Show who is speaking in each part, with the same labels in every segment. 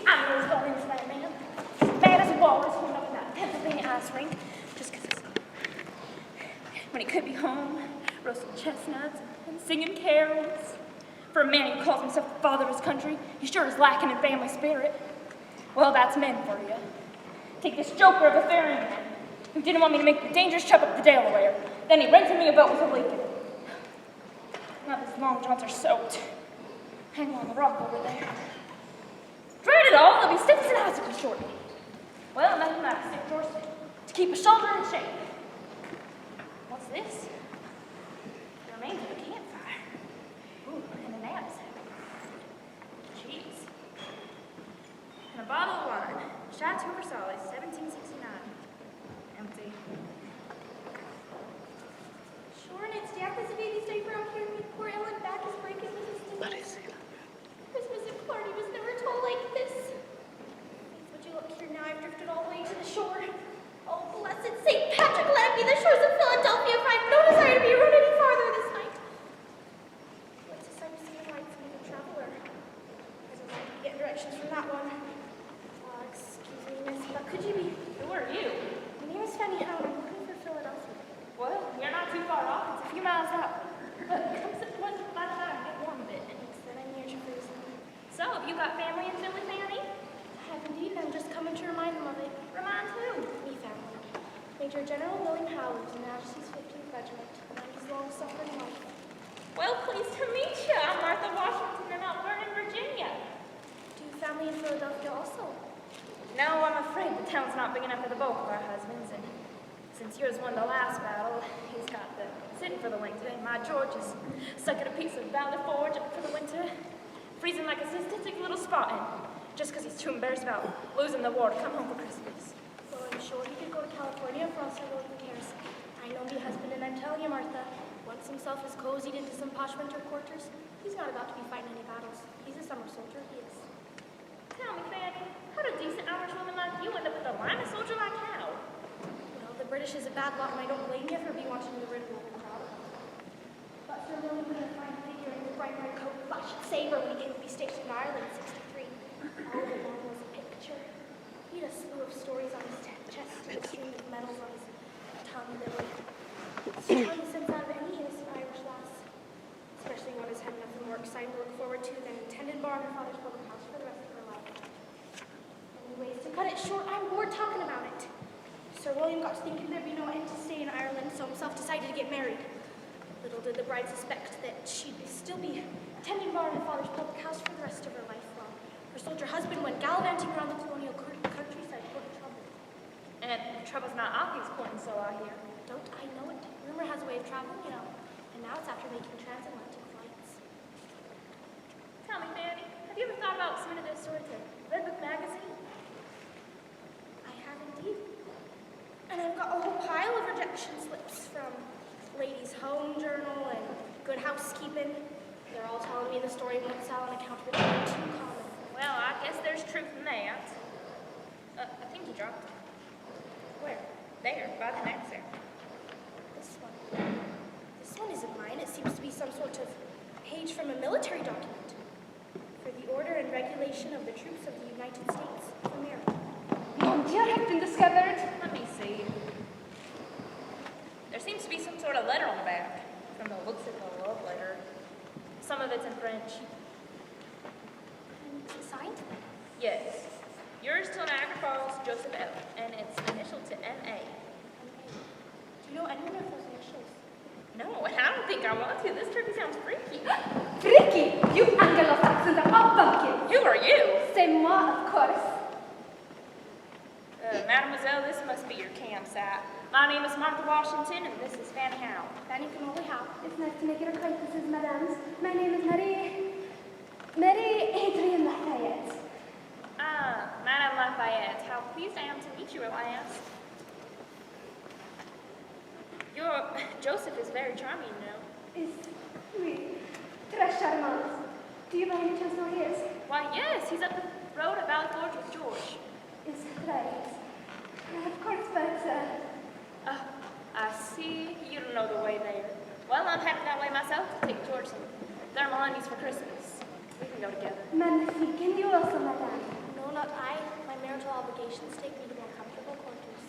Speaker 1: I know he's going into that man. He's mad as a walrus going up in that Pennsylvania ice rink. Just because it's... When he could be home, roasting chestnuts and singing carols. For a man who calls himself the father of his country, he sure is lacking in family spirit. Well, that's men for you. Take this joker of a ferryman who didn't want me to make the dangerous trip up the Delaware. Then he rented me a boat with a leak in it. Now these long johns are soaked. Hang on the rock over there. Drat it all, they'll be stiff as an icicle shortly. Well, nothing like a stiff horse to keep a shoulder in shape. What's this? The remains of a campfire. Ooh, and an absinthe. Cheese. And a bottle of wine. Chateau Versailles, 1769. Empty.
Speaker 2: Sure, and it's damp as a baby's diaper out here, and poor Ellen back is breaking resistance.
Speaker 3: What is it?
Speaker 2: Christmas at party was never told like this. Would you look here now? I've drifted all the way to the shore. Oh, blessed St. Patrick, let it be the shores of Philadelphia, for I have no desire to be rowed any farther this night. What's the sight of sea and lights and a traveler? I don't like to get directions from that one. Excuse me, miss, but could you be?
Speaker 1: Who are you?
Speaker 2: My name is Fanny Howe, and I'm looking for Philadelphia.
Speaker 1: Well, you're not too far off. It's a few miles out. But come sit by the fire and get warm a bit.
Speaker 2: Thanks, then I'm near Jerusalem.
Speaker 1: So, have you got family in Philly, Fanny?
Speaker 2: I have indeed, and I'm just coming to remind them of it.
Speaker 1: Remind who?
Speaker 2: Me family. Major General William Howe lives in Her Majesty's 15th Regiment, and I'm his long-suffering wife.
Speaker 1: Well, pleased to meet you. I'm Martha Washington, and I'm born in Virginia.
Speaker 2: Do you family in Philadelphia also?
Speaker 1: No, I'm afraid the town's not big enough for the both of our husbands, and since yours won the last battle, he's got the sitting for the winter, and my George is stuck at a piece of Valley Forge for the winter, freezing like a cystic little spot in, just because he's too embarrassed about losing the war to come home for Christmas.
Speaker 2: Well, I'm sure he could go to California for all several years. I know me husband, and I'm telling you, Martha, once himself is cozied into some posh winter quarters, he's not about to be fighting any battles. He's a summer soldier, he is.
Speaker 1: Tell me, Fanny, how did a decent Irish woman like you end up with a line of soldier like Howe?
Speaker 2: Well, the British is a bad lot, and I don't blame you for being wanting to rid of the crowd. But Sir William put a fine figure in his bright red coat, flashed saber when he came to be stationed in Ireland in '63. Oh, the man was a picture. He had a slew of stories on his chest and a string of medals on his tongue that would charm the sense out of any innocent Irish lass, especially one who's had nothing more exciting to look forward to than intended bar in her father's public house for the rest of her life. Anyways, to cut it short, I'm bored talking about it. Sir William got to thinking there'd be no end to stay in Ireland, so himself decided to get married. Little did the bride suspect that she'd still be tending bar in her father's public house for the rest of her life, while her soldier husband went gallivanting around the colonial countryside courting trouble.
Speaker 1: And trouble's not obvious, pointing so I hear.
Speaker 2: Don't I know it? Rumor has a way of traveling, you know, and now it's after making transatlantic flights.
Speaker 1: Tell me, Fanny, have you ever thought about submitting this story to Red Book magazine?
Speaker 2: I have indeed. And I've got a whole pile of rejection slips from Ladies' Home Journal and Good Housekeeping. They're all telling me the story won't sell on account of it being too common.
Speaker 1: Well, I guess there's truth in that. I think you dropped it. Where? There, by the next there.
Speaker 2: This one. This one isn't mine. It seems to be some sort of page from a military document for the order and regulation of the troops of the United States of America.
Speaker 1: Mon Dieu, have been discovered. Let me see. There seems to be some sort of letter on the back. From the looks of the love letter. Some of it's in French.
Speaker 2: And is it signed?
Speaker 1: Yes. Yours till Niagara Falls, Joseph L. And it's initialed to M.A.
Speaker 2: Do you know anyone of those initials?
Speaker 1: No, and I don't think I want to. This turkey sounds freaky.
Speaker 4: Freaky! You Anglo-Saxons are all bumpkins!
Speaker 1: Who are you?
Speaker 4: C'est moi, of course.
Speaker 1: Mademoiselle, this must be your campsite. My name is Martha Washington, and this is Fanny Howe.
Speaker 2: Fanny can only have.
Speaker 4: It's nice to make your acquaintances, madams. My name is Mary Adrian Lafayette.
Speaker 1: Ah, Madame Lafayette. How pleased I am to meet you, Elias. Your Joseph is very charming, you know.
Speaker 4: Is oui, très charmant. Do you by any chance know who he is?
Speaker 1: Why, yes, he's up the road at Valley Forge with George.
Speaker 4: Is right. Of course, but
Speaker 1: I see. You don't know the way there. Well, I'm headed that way myself to take George some thermal undies for Christmas. We can go together.
Speaker 4: magnifique. And you also, madame.
Speaker 2: No, not But my marital obligations take me to more comfortable quarters.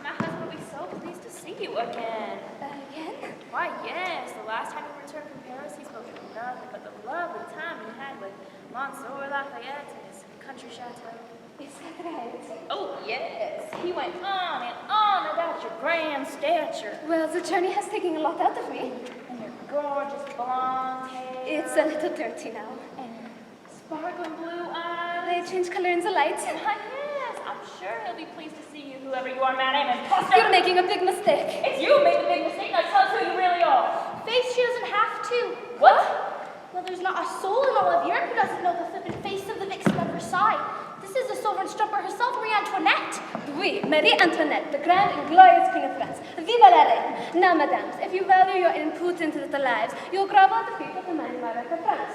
Speaker 1: My husband will be so pleased to see you again.
Speaker 4: Again?
Speaker 1: Why, yes. The last time he returned from Paris, he spoke of nothing but the lovely time he had with Monsieur Lafayette and his country chateau.
Speaker 4: Is that right?
Speaker 1: Oh, yes. He went on and on about your grand stature
Speaker 4: Well, the journey has taken a lot out of me.
Speaker 1: and your gorgeous blonde hair.
Speaker 4: It's a little dirty now.
Speaker 1: and sparkling blue eyes.
Speaker 4: They change color in the light.
Speaker 1: Why, yes. I'm sure he'll be pleased to see you, whoever you are, madam. And
Speaker 4: You're making a big mistake.
Speaker 1: It's you who made the big mistake. Now tell us who you really are.
Speaker 2: Face she doesn't have to.
Speaker 1: What?
Speaker 2: Well, there's not a soul in all of Europe who doesn't know the flippant face of the vixen of Versailles. This is the sovereign strumper herself, Marie Antoinette.
Speaker 4: Oui, Marie Antoinette, the grand and glorious Queen of France. Viva la reine! Now, madams, if you value your impudent little lives, you'll grovel at the feet of the man monarch of France.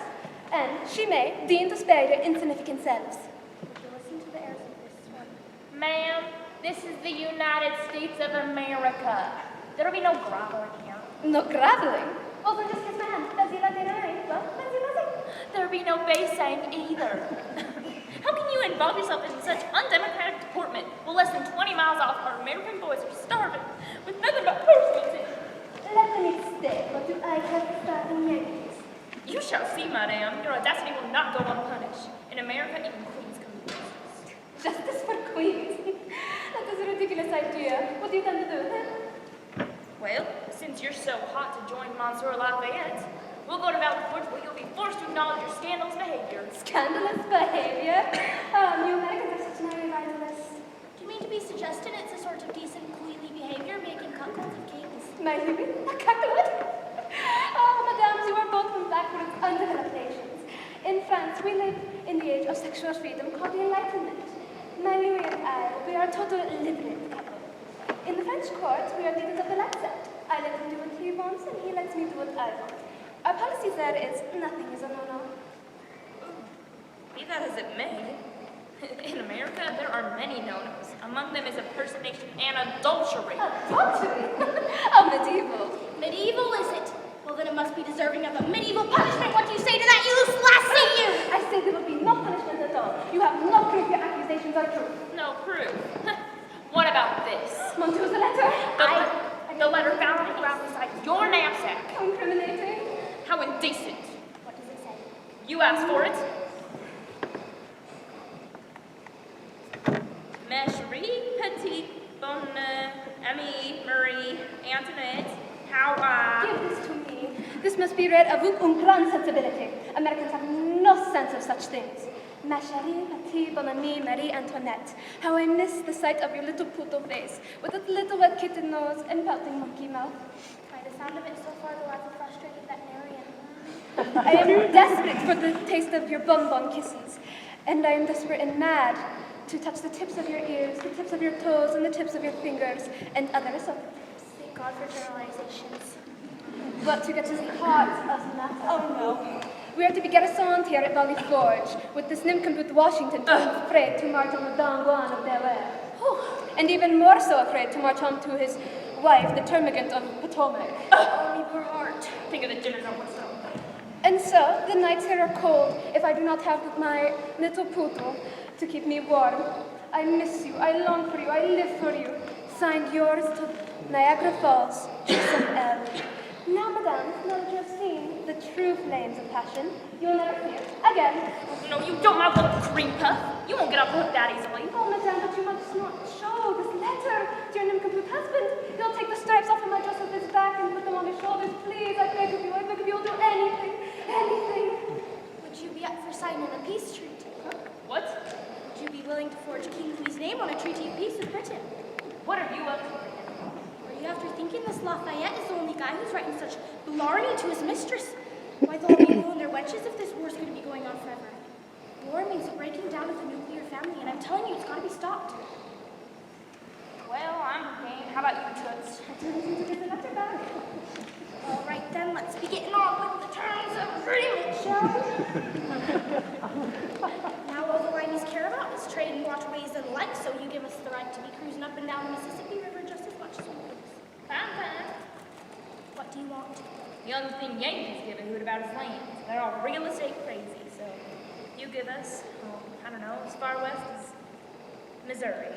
Speaker 4: And she may deign to spare your insignificant selves.
Speaker 2: Would you listen to the airs of this one?
Speaker 1: Ma'am, this is the United States of America. There'll be no groveling here.
Speaker 4: No groveling? Well, then just kiss my hand. Vas-y, la reine. Well, vas-y.
Speaker 1: There'll be no basing either. How can you involve yourself in such undemocratic deportment while less than 20 miles off our American boys are starving with nothing but horsemeat?
Speaker 4: Let me stay. What do I have to start in Yankees?
Speaker 1: You shall see, madame. Your audacity will not go unpunished. In America, even queens come to justice.
Speaker 4: Justice for queens. That is a ridiculous idea. What do you intend to do then?
Speaker 1: Well, since you're so hot to join Monsieur Lafayette, we'll go to Valley Forge where you'll be forced to acknowledge your scandalous behavior.
Speaker 4: Scandalous behavior? You Americans are such merry vitalists.
Speaker 2: Do you mean to be suggesting it's a sort of decent, queenly behavior making cuckolds of kings?
Speaker 4: Maybe. A cuckold? Oh, madams, you are both from backward, undeveloped nations. In France, we live in the age of sexual freedom called the Enlightenment. My Louis and I, we are a total liberal couple. In the French court, we are leaders of the Lancet. I let him do what he wants, and he lets me do what I want. Our policy there is nothing is a no-no.
Speaker 1: Be that as it may, in America, there are many no-nos. Among them is impersonation and adultery.
Speaker 4: Adultery? Oh, medieval.
Speaker 2: Medieval, is it? Well, then it must be deserving of a medieval punishment. What do you say to that, you loose lassie, you?
Speaker 4: I say there will be no punishment at all. You have no proof your accusations are true.
Speaker 1: No proof. What about this?
Speaker 4: Monsieur's the letter.
Speaker 1: The letter found on the ground beside your knapsack.
Speaker 4: Incriminating.
Speaker 1: How indecent.
Speaker 2: What does it say?
Speaker 1: You asked for it. Ma chérie, petite, bonne amie, Marie Antoinette, how
Speaker 4: Give this to me. This must be read avec une grande sensibility. Americans have no sense of such things. Ma chérie, petite, bonne amie, Marie Antoinette. How I miss the sight of your little poodle face, with its little wet kitten nose and pouting monkey mouth.
Speaker 2: By the sound of it so far, the lads are frustrated veterinarian.
Speaker 4: I am desperate for the taste of your bonbon kisses, and I am desperate and mad to touch the tips of your ears, the tips of your toes, and the tips of your fingers, and others of
Speaker 2: Thank God for generalizations.
Speaker 4: But to get to the heart of the matter. Oh no. We are to be garrisoned here at Valley Forge, with this nincompoop Washington too afraid to march on the Don Juan of Delaware. And even more so afraid to march home to his wife, the termagant of Potomac.
Speaker 2: Oh, me poor heart.
Speaker 1: Think of the dinners on what's up.
Speaker 4: And so, the nights here are cold if I do not have my little poodle to keep me warm. I miss you, I long for you, I live for you. Signed yours to Niagara Falls, Joseph L. Now, madame, now that you have seen the true flames of passion, you will never fear. Again.
Speaker 1: No, you don't, my little cream puff. You won't get off the hook that easily.
Speaker 4: Oh, madame, but you must not show this letter to your nincompoop husband. You'll take the stripes off of my dress of his back and put them on his shoulders. Please, I beg of you, you'll do anything, anything.
Speaker 2: Would you be up for signing a peace treaty?
Speaker 1: What?
Speaker 2: Would you be willing to forge King Louis's name on a treaty of peace with Britain?
Speaker 1: What are you up to?
Speaker 2: Are you after thinking this Lafayette is the only guy who's writing such blarney to his mistress? Why, they'll all be blowing their wenches if this war's going to be going on forever. War means the breaking down of the nuclear family, and I'm telling you, it's got to be stopped.
Speaker 1: Well, I'm game. How about you, Toots?
Speaker 2: All right, then, let's be getting on with the terms of agreement, shall we? Now, all the ladies care about is trade and waterways and the like, so you give us the right to be cruising up and down the Mississippi River just as much as we please.
Speaker 1: Fine.
Speaker 2: What do you want?
Speaker 1: The only thing Yankees give a hoot about is land. They're all real estate crazy, so you give us, I don't know, as far west as Missouri.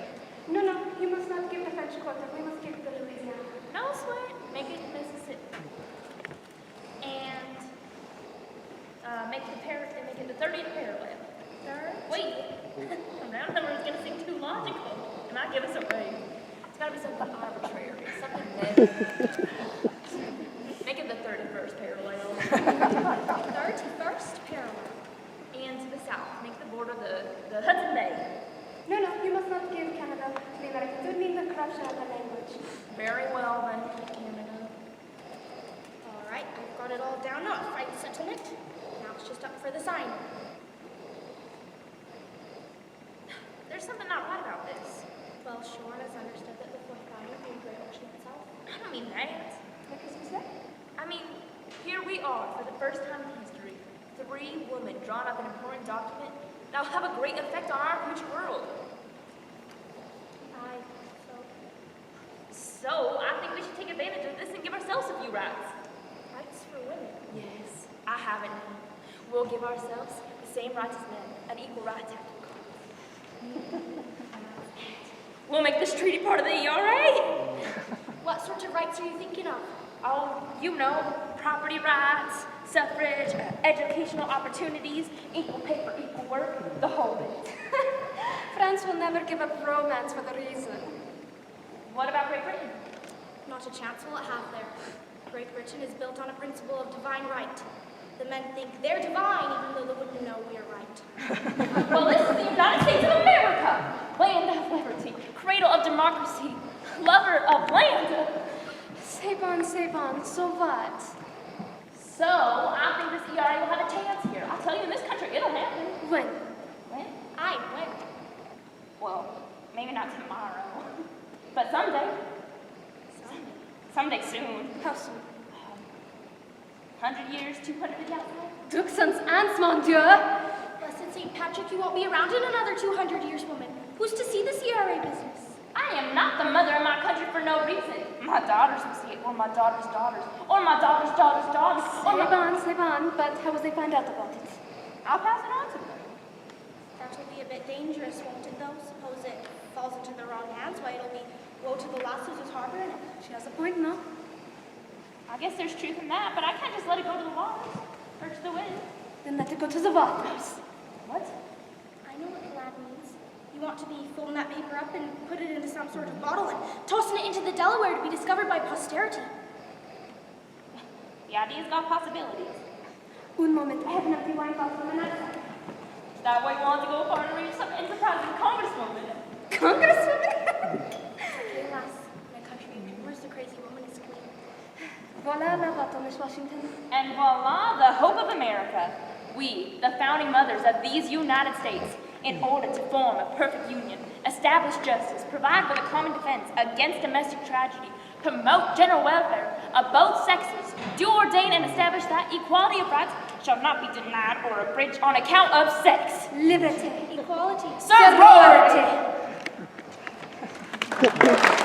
Speaker 4: No, you must not give the French Quarter. We must give the Louisiana.
Speaker 1: No sweat. Make it Mississippi. And make it the 30th parallel. Wait. A round number is going to seem too logical. It might give us a raise. It's got to be something arbitrary. Something negative. Make it the 31st parallel.
Speaker 2: 31st parallel.
Speaker 1: And to the south. Make the border the Hudson Bay.
Speaker 4: No, you must not give Canada to the Americans. It would mean the corruption of the language.
Speaker 1: Very well, then. Canada.
Speaker 2: All right, I've got it all down now. Fight settlement. Now it's just up for the sign.
Speaker 1: There's something not right about this.
Speaker 2: Well, Sean has understood that the fourth volume of the Great Ocean itself.
Speaker 1: I don't mean that.
Speaker 4: What does he say?
Speaker 1: I mean, here we are for the first time in history. 3 women drawn up an important document that will have a great effect on our future world. So I think we should take advantage of this and give ourselves a few rights.
Speaker 2: Rights for women.
Speaker 1: Yes, I have it now. We'll give ourselves the same rights as men, an equal rights act. We'll make this treaty part of the ERA.
Speaker 2: What sorts of rights are you thinking of?
Speaker 1: Oh, you know, property rights, suffrage, educational opportunities, equal pay for equal work, the whole bit.
Speaker 4: France will never give up romance for the reason.
Speaker 1: What about Great Britain?
Speaker 2: Not a chance will it have there. Great Britain is built on a principle of divine right. The men think they're divine, even though the women know we're right.
Speaker 1: Well, this is the United States of America, land of liberty, cradle of democracy, lover of land.
Speaker 4: C'est bon, so what?
Speaker 1: So, I think this ERA will have a chance here. I'll tell you, in this country, it'll happen.
Speaker 4: When?
Speaker 1: When? When? Well, maybe not tomorrow, but someday. Someday soon.
Speaker 4: How soon?
Speaker 1: 100 years, 200 years outside.
Speaker 4: Duxons ants, mon Dieu!
Speaker 2: Blessed St. Patrick, you won't be around in another 200 years, woman. Who's to see this ERA business?
Speaker 1: I am not the mother of my country for no reason. My daughters will see it, or my daughter's daughters, or my daughter's daughter's daughters.
Speaker 4: C'est bon, but how will they find out about it?
Speaker 1: I'll pass it on to them.
Speaker 2: That will be a bit dangerous, won't it, though? Suppose it falls into the wrong hands, why, it'll be woe to the lass who's harboring it.
Speaker 4: She has a point, no?
Speaker 1: I guess there's truth in that, but I can't just let it go to the waters, or to the wind.
Speaker 4: Then let it go to the waters.
Speaker 1: What?
Speaker 2: I know what the lad means. You want to be folding that paper up and put it into some sort of bottle and tossing it into the Delaware to be discovered by posterity.
Speaker 1: The idea's got possibilities.
Speaker 4: Un moment, I have an empty wine bottle on the nightstand.
Speaker 1: That way we want to go far and reach some enterprising congresswoman.
Speaker 4: Congresswoman?
Speaker 2: Okay, lass, my country, where's the crazy woman is clean?
Speaker 4: Voilà la vote, Miss Washington.
Speaker 1: And voila, the hope of America. We, the founding mothers of these United States, in order to form a perfect union, establish justice, provide for the common defense against domestic tragedy, promote general welfare of both sexes, do ordain and establish that equality of rights shall not be denied or abridged on account of sex.
Speaker 4: Liberty.
Speaker 2: Equality.
Speaker 1: Sorority.
Speaker 4: Sorority.